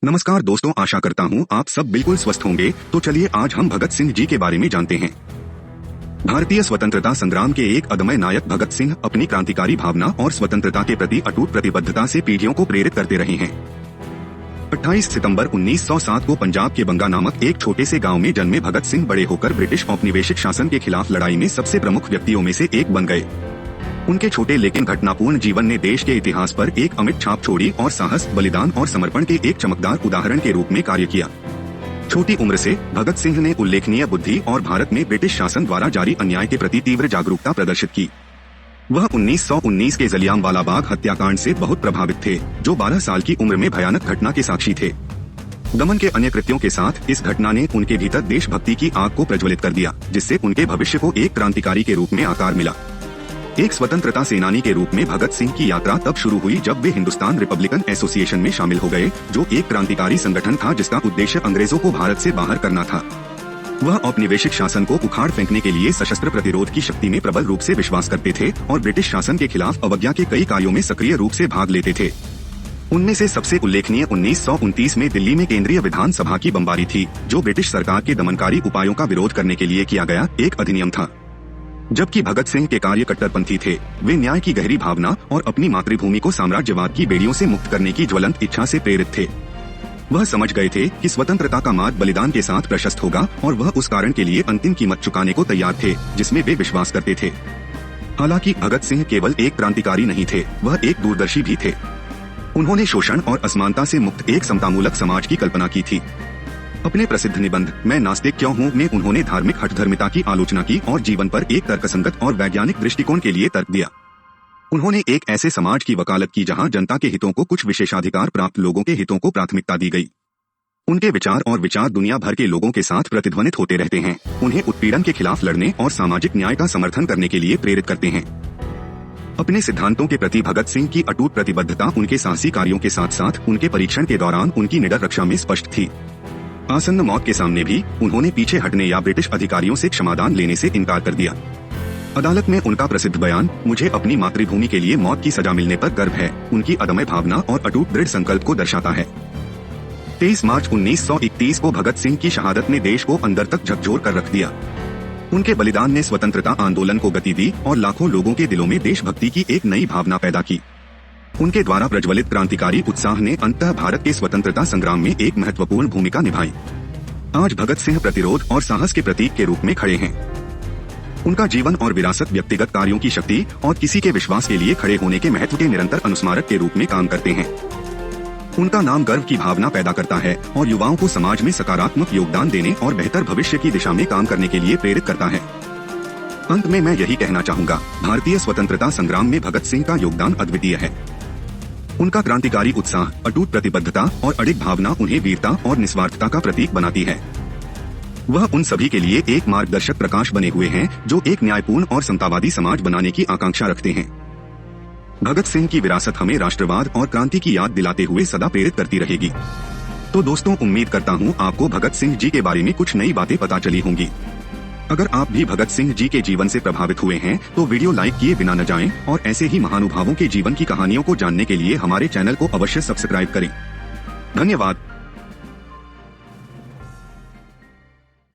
नमस्कार दोस्तों, आशा करता हूँ आप सब बिल्कुल स्वस्थ होंगे। तो चलिए आज हम भगत सिंह जी के बारे में जानते हैं। भारतीय स्वतंत्रता संग्राम के एक अदम्य नायक भगत सिंह अपनी क्रांतिकारी भावना और स्वतंत्रता के प्रति अटूट प्रतिबद्धता से पीढ़ियों को प्रेरित करते रहे हैं। 28 सितंबर 1907 को पंजाब के बंगा नामक एक छोटे से गांव में जन्मे भगत सिंह बड़े होकर ब्रिटिश औपनिवेशिक शासन के खिलाफ लड़ाई में सबसे प्रमुख व्यक्तियों में से एक बन गए। उनके छोटे लेकिन घटनापूर्ण जीवन ने देश के इतिहास पर एक अमिट छाप छोड़ी और साहस, बलिदान और समर्पण के एक चमकदार उदाहरण के रूप में कार्य किया। छोटी उम्र से भगत सिंह ने उल्लेखनीय बुद्धि और भारत में ब्रिटिश शासन द्वारा जारी अन्याय के प्रति तीव्र जागरूकता प्रदर्शित की। वह 1919 के जलियांवाला बाग हत्याकांड से बहुत प्रभावित थे, जो 12 साल की उम्र में भयानक घटना के साक्षी थे। दमन के अन्य कृत्यों के साथ इस घटना ने उनके भीतर देशभक्ति की आग को प्रज्वलित कर दिया, जिससे उनके भविष्य को एक क्रांतिकारी के रूप में आकार मिला। एक स्वतंत्रता सेनानी के रूप में भगत सिंह की यात्रा तब शुरू हुई जब वे हिंदुस्तान रिपब्लिकन एसोसिएशन में शामिल हो गए, जो एक क्रांतिकारी संगठन था जिसका उद्देश्य अंग्रेजों को भारत से बाहर करना था। वह औपनिवेशिक शासन को उखाड़ फेंकने के लिए सशस्त्र प्रतिरोध की शक्ति में प्रबल रूप से विश्वास करते थे और ब्रिटिश शासन के खिलाफ अवज्ञा के कई कार्यों में सक्रिय रूप से भाग लेते थे। उनमें से सबसे उल्लेखनीय 1929 में दिल्ली में केंद्रीय विधानसभा की बमबारी थी, जो ब्रिटिश सरकार के दमनकारी उपायों का विरोध करने के लिए किया गया एक अधिनियम था। जबकि भगत सिंह के कार्य कट्टरपंथी थे, वे न्याय की गहरी भावना और अपनी मातृभूमि को साम्राज्यवाद की बेड़ियों से मुक्त करने की ज्वलंत इच्छा से प्रेरित थे। वह समझ गए थे कि स्वतंत्रता का मार्ग बलिदान के साथ प्रशस्त होगा और वह उस कारण के लिए अंतिम कीमत चुकाने को तैयार थे जिसमें वे विश्वास करते थे। हालांकि भगत सिंह केवल एक क्रांतिकारी नहीं थे, वह एक दूरदर्शी भी थे। उन्होंने शोषण और असमानता से मुक्त एक समतामूलक समाज की कल्पना की थी। अपने प्रसिद्ध निबंध मैं नास्तिक क्यों हूँ में उन्होंने धार्मिक हठधर्मिता की आलोचना की और जीवन पर एक तर्कसंगत और वैज्ञानिक दृष्टिकोण के लिए तर्क दिया। उन्होंने एक ऐसे समाज की वकालत की जहाँ जनता के हितों को कुछ विशेषाधिकार प्राप्त लोगों के हितों को प्राथमिकता दी गई। उनके विचार और विचार दुनिया भर के लोगों के साथ प्रतिध्वनित होते रहते हैं, उन्हें उत्पीड़न के खिलाफ लड़ने और सामाजिक न्याय का समर्थन करने के लिए प्रेरित करते हैं। अपने सिद्धांतों के प्रति भगत सिंह की अटूट प्रतिबद्धता उनके साहसी कार्यों के साथ साथ उनके परीक्षण के दौरान उनकी निडर रक्षा में स्पष्ट थी। आसन्न मौत के सामने भी उन्होंने पीछे हटने या ब्रिटिश अधिकारियों से क्षमादान लेने से इनकार कर दिया। अदालत में उनका प्रसिद्ध बयान मुझे अपनी मातृभूमि के लिए मौत की सजा मिलने पर गर्व है, उनकी अदम्य भावना और अटूट दृढ़ संकल्प को दर्शाता है। 23 मार्च 1931 को भगत सिंह की शहादत ने देश को अंदर तक झकझोर कर रख दिया। उनके बलिदान ने स्वतंत्रता आंदोलन को गति दी और लाखों लोगों के दिलों में देशभक्ति की एक नई भावना पैदा की। उनके द्वारा प्रज्वलित क्रांतिकारी उत्साह ने अंततः भारत के स्वतंत्रता संग्राम में एक महत्वपूर्ण भूमिका निभाई। आज भगत सिंह प्रतिरोध और साहस के प्रतीक के रूप में खड़े हैं। उनका जीवन और विरासत व्यक्तिगत कार्यों की शक्ति और किसी के विश्वास के लिए खड़े होने के महत्व के निरंतर अनुस्मारक के रूप में काम करते हैं। उनका नाम गर्व की भावना पैदा करता है और युवाओं को समाज में सकारात्मक योगदान देने और बेहतर भविष्य की दिशा में काम करने के लिए प्रेरित करता है। अंत में मैं यही कहना चाहूँगा, भारतीय स्वतंत्रता संग्राम में भगत सिंह का योगदान अद्वितीय है। उनका क्रांतिकारी उत्साह, अटूट प्रतिबद्धता और अडिग भावना उन्हें वीरता और निस्वार्थता का प्रतीक बनाती है। वह उन सभी के लिए एक मार्गदर्शक प्रकाश बने हुए हैं जो एक न्यायपूर्ण और समतावादी समाज बनाने की आकांक्षा रखते हैं। भगत सिंह की विरासत हमें राष्ट्रवाद और क्रांति की याद दिलाते हुए सदा प्रेरित करती रहेगी। तो दोस्तों, उम्मीद करता हूँ आपको भगत सिंह जी के बारे में कुछ नई बातें पता चली होंगी। अगर आप भी भगत सिंह जी के जीवन से प्रभावित हुए हैं तो वीडियो लाइक किए बिना न जाएं और ऐसे ही महानुभावों के जीवन की कहानियों को जानने के लिए हमारे चैनल को अवश्य सब्सक्राइब करें। धन्यवाद।